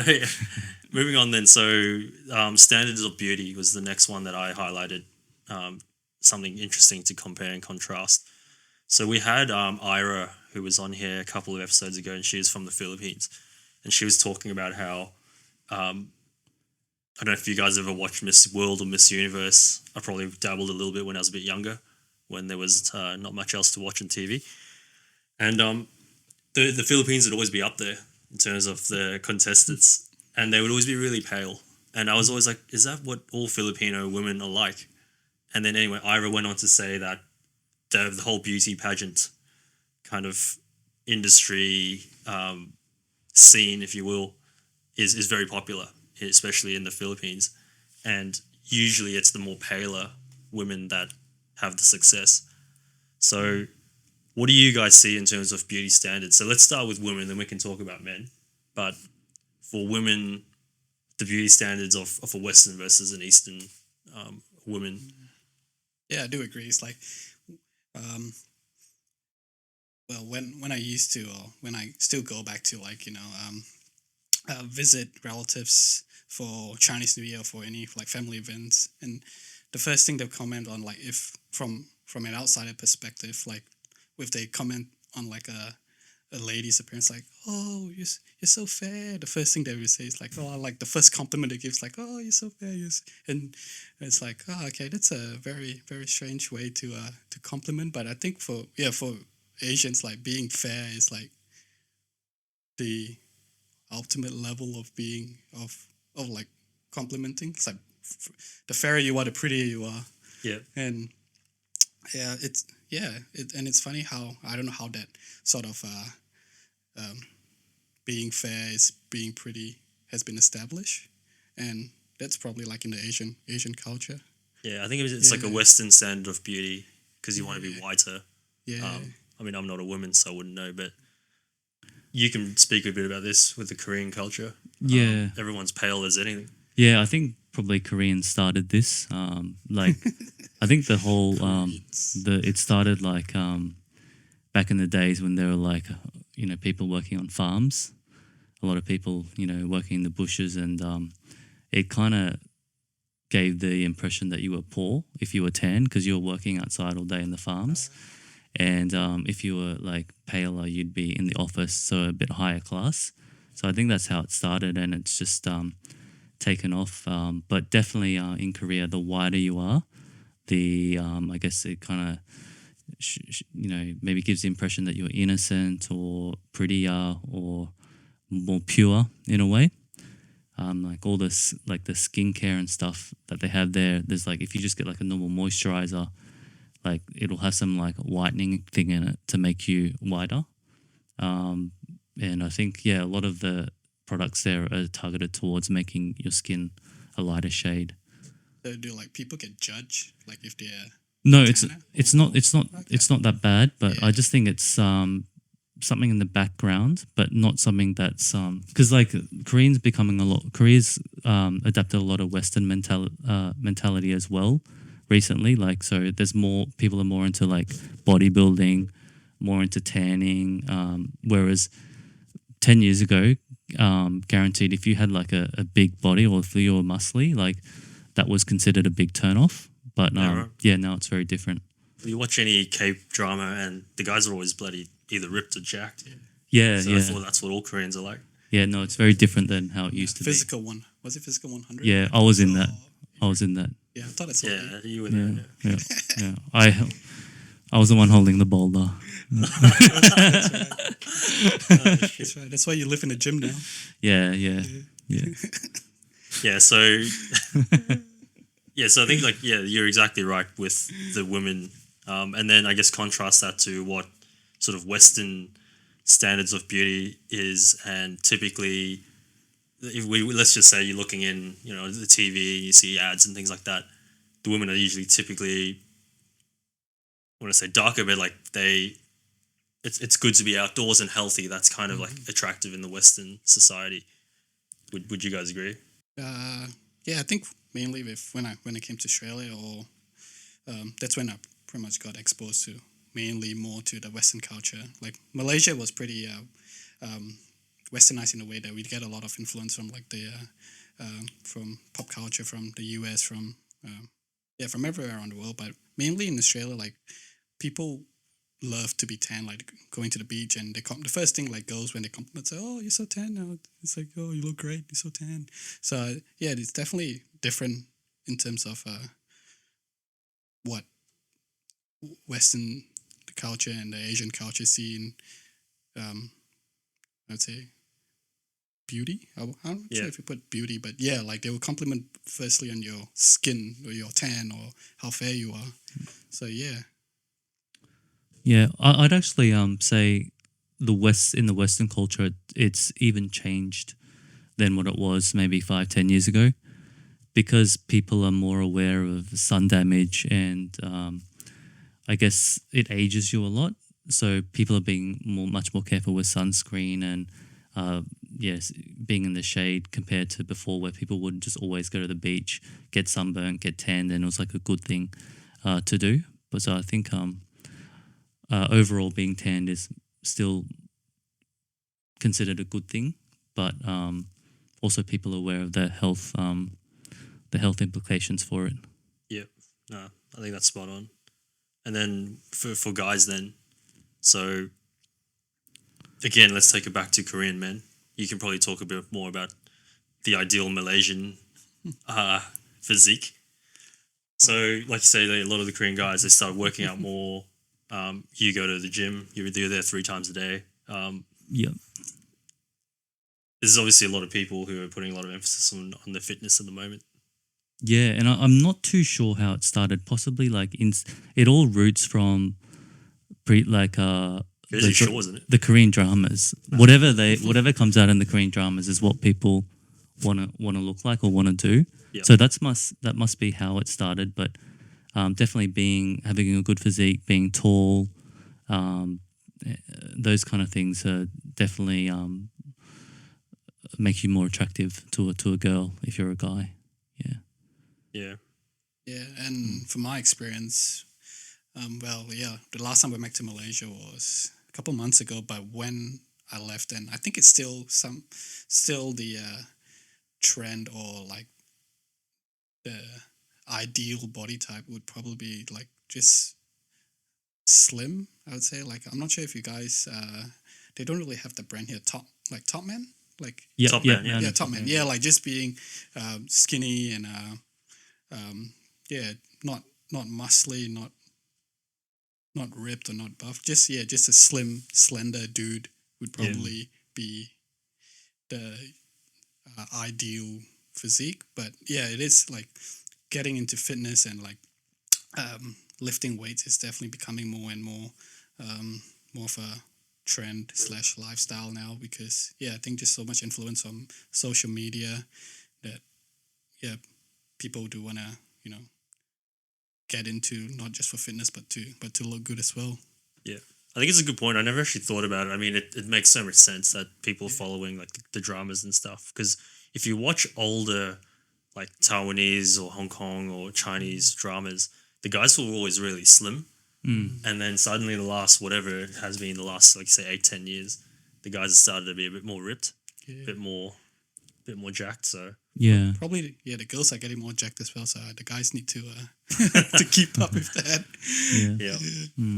So moving on then. So standards of beauty was the next one that I highlighted. Something interesting to compare and contrast. So we had Ira, who was on here a couple of episodes ago, and she was from the Philippines, and she was talking about how I don't know if you guys ever watched Miss World or Miss Universe. I probably dabbled a little bit when I was a bit younger, when there was not much else to watch on TV. And the Philippines would always be up there in terms of the contestants, and they would always be really pale. And I was always like, is that what all Filipino women are like? And then anyway, Ira went on to say that the whole beauty pageant kind of industry scene, if you will, is very popular, especially in the Philippines. And usually it's the more paler women that have the success. So what do you guys see in terms of beauty standards? So let's start with women, then we can talk about men. But for women, the beauty standards of a Western versus an Eastern woman. Yeah, I do agree. It's like, well, when I used to, or when I still go back to, like, visit relatives for Chinese New Year or for any like family events, and the first thing they'll comment on, like, if from an outsider perspective, like, if they comment on like a lady's appearance, like, oh, you're so fair, the first thing they will say is like, oh, like the first compliment they give is like, oh, you're so fair, and it's like, oh, okay, that's a very, very strange way to compliment. But I think for Asians, like, being fair is like the ultimate level of being of like complimenting. It's like the fairer you are, the prettier you are. Yeah. And it's funny how, I don't know how that sort of being fair is being pretty has been established, and that's probably like in the Asian culture. Yeah, I think it's like a Western standard of beauty because you want to be whiter. Yeah. I mean, I'm not a woman, so I wouldn't know, but you can speak a bit about this with the Korean culture. Yeah. Everyone's pale as anything. Yeah, I think probably Koreans started this. Like, I think the whole it started like back in the days when there were like people working on farms, a lot of people working in the bushes, and it kind of gave the impression that you were poor if you were tan because you were working outside all day in the farms, and if you were like paler, you'd be in the office, so a bit higher class. So I think that's how it started, and it's just taken off. But definitely in Korea, the whiter you are, the I guess it kind of maybe gives the impression that you're innocent or prettier or more pure in a way. Like all this, like the skincare and stuff that they have there, there's like, if you just get like a normal moisturizer, like it'll have some like whitening thing in it to make you whiter. And I think, a lot of the products there are targeted towards making your skin a lighter shade. So do like people get judged, like if they're No, it's not that bad, but I just think it's something in the background, but not something that's because like Korea's adapted a lot of Western mentality as well recently. Like, so there's more people are more into like bodybuilding, more into tanning, whereas 10 years ago, guaranteed if you had like a big body or if you were muscly, like that was considered a big turn off. But now it's very different. You watch any K drama and the guys are always bloody either ripped or jacked. Yeah, so I thought that's what all Koreans are like. Yeah, no, it's very different than how it used to be. Physical one. Was it Physical 100? Yeah, I was in that. Yeah, I thought it's you were there. Yeah. I was the one holding the boulder. That's right. That's why you live in a gym now. Yeah. Yeah, so so I think you're exactly right with the women, and then I guess contrast that to what sort of Western standards of beauty is, and typically, let's just say you're looking in the TV, you see ads and things like that. The women are usually typically, I want to say darker, but like it's good to be outdoors and healthy. That's kind of like attractive in the Western society. Would you guys agree? Yeah, I think mainly when I came to Australia, or that's when I pretty much got exposed to mainly more to the Western culture. Like Malaysia was pretty westernized in a way that we get a lot of influence from like the from pop culture from the US, from from everywhere around the world, but mainly in Australia, like people love to be tan, like going to the beach, and the first thing like girls when they compliment say, "Oh, you're so tan now." It's like, "Oh, you look great. You're so tan." So yeah, it's definitely different in terms of what Western culture and the Asian culture see in, I'd say, beauty. I'm not sure if you put beauty, but yeah, like they will compliment firstly on your skin or your tan or how fair you are. So yeah. Yeah, I'd actually say in the Western culture, it's even changed than what it was maybe 5-10 years ago, because people are more aware of sun damage, and I guess it ages you a lot. So people are being much more careful with sunscreen and yes, being in the shade compared to before, where people would just always go to the beach, get sunburned, get tanned, and it was like a good thing to do. But so I think overall being tanned is still considered a good thing, but also people are aware of the health implications for it. Yeah, no, I think that's spot on. And then for guys, then, so again, let's take it back to Korean men. You can probably talk a bit more about the ideal Malaysian physique. So, like you say, a lot of the Korean guys, they start working out more. You go to the gym, you're there 3 times a day. Yeah. There's obviously a lot of people who are putting a lot of emphasis on their fitness at the moment. Yeah, and I'm not too sure how it started. Possibly like it all roots from Jersey Shore, isn't it? the Korean dramas. Whatever comes out in the Korean dramas is what people wanna look like or wanna do. Yep. So that must be how it started. But definitely having a good physique, being tall, those kind of things are definitely make you more attractive to a girl if you're a guy. Yeah. Yeah. Yeah, and from my experience, the last time we went to Malaysia was a couple months ago. But when I left, and I think it's still the trend, or like the ideal body type would probably be like just slim. I would say, like, I'm not sure if you guys they don't really have the brand here. Top Man, like Yeah, Top yeah, Man, yeah. I know. Top Man, yeah, like just being skinny and not muscly, not ripped or not buff. Just a slim, slender dude would probably be the ideal physique. But yeah, it is like getting into fitness and like lifting weights is definitely becoming more and more of a trend / lifestyle now, because I think just so much influence on social media that people do want to get into, not just for fitness but to look good as well. Yeah. I think it's a good point. I never actually thought about it. I mean, it makes so much sense that people are following like the dramas and stuff. Because if you watch older like Taiwanese or Hong Kong or Chinese dramas, the guys were always really slim. And then suddenly the last, whatever it has been, the last, like say 8-10 years, the guys have started to be a bit more ripped, a bit more jacked. So Yeah. Probably, the girls are getting more jacked as well, so the guys need to to keep up with that. Yeah. yeah.